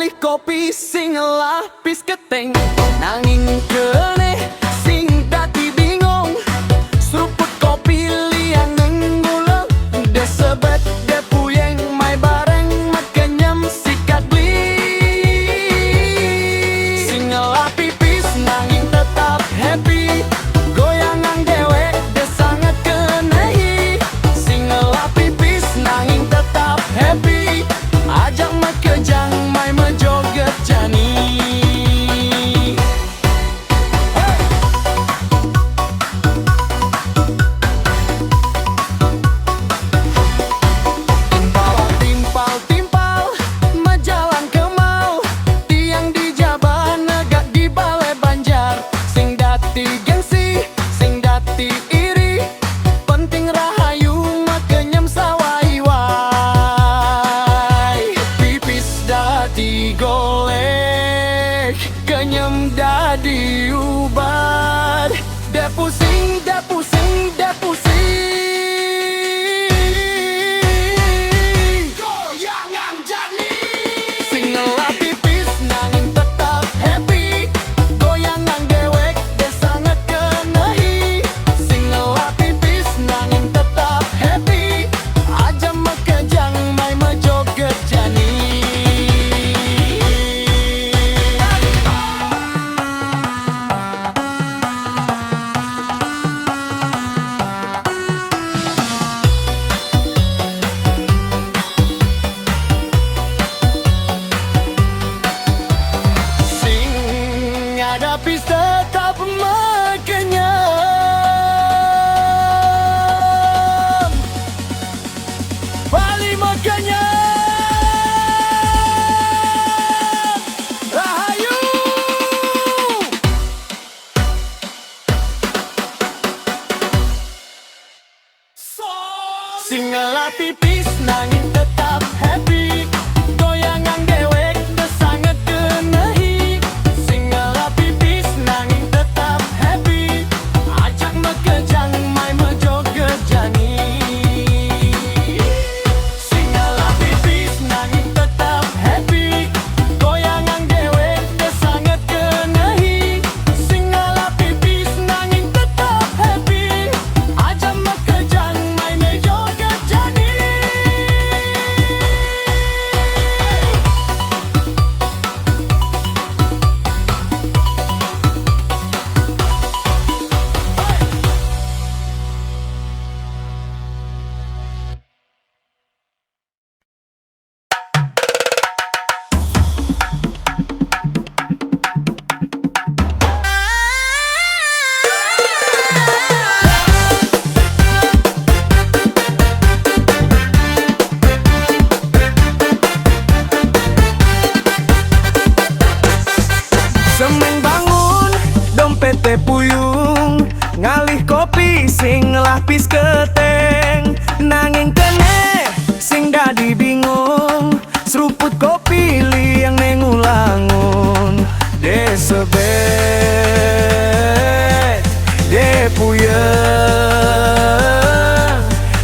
ngalih kopi sing lapis keteng nanging kene sing dadi bingung seruput kopi liang nenggulung de sebet de puyeng mai bareng makenyam sikat beli sing ngelah pipis nanging tetap happy goyangan dewek de sangat kenehi sing ngelah pipis nanging tetap happy ajak makejang mai mejoget jani. Timpal-timpal majalan kemau tiang di Jabah negak di Balai Banjar sing dati gengsi sing dati iri penting rahayu makenyam sawai-wai pipis dadi golek kenyam dadi ubat de pusing de pusing de pusing goyangan jani sing ngelah pipis nanging tetap happy goyangan dewek de sangat kenehi sing ngelah pipis nanging tetap happy aja makejang mai mejoget jani. Sing ada pis tetap makenyam bali makenyam rahayu sing ngelah pipis nanging tetap happy goyangan dewek de sangat kenehi sing ngelah pipis nanging tetap happy ajak makejang mai mejoget jani sing ngelah pipis nanging tetap happy goyangan dewek de sangat kenehi sing ngelah pipis nanging tetap happy ajak makejang mai mejoget jani. Semeng bangun, dompete puyung ngalih kopi sing lapis keteng nanging kene sing dadi bingung seruput kopi liang nengulangun de sebet de puyeng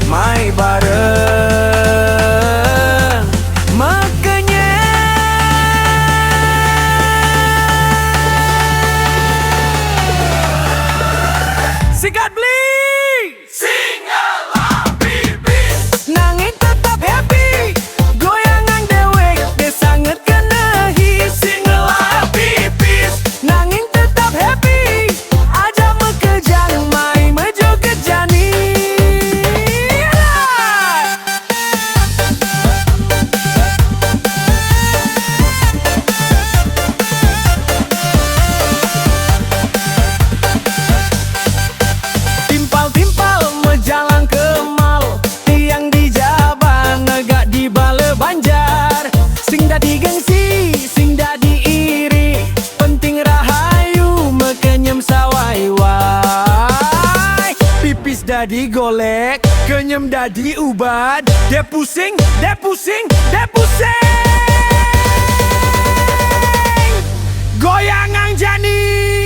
mai bareng makenyam sikat beli sing ngelah pipis nanging tetap happy goyangan dewek de sangat kenehi sing ngelah pipis nanging tetap happy aja makejang mai mejoget jani. Timpal-timpal mejalang kemal tiang di Jabah negak di Balai Banjar sing dadi gengsi sing dadi iri penting rahayu makenyam sawai-wai pipis dadi golek kenyam dadi ubat de pusing de pusing de pusing goyangan jani.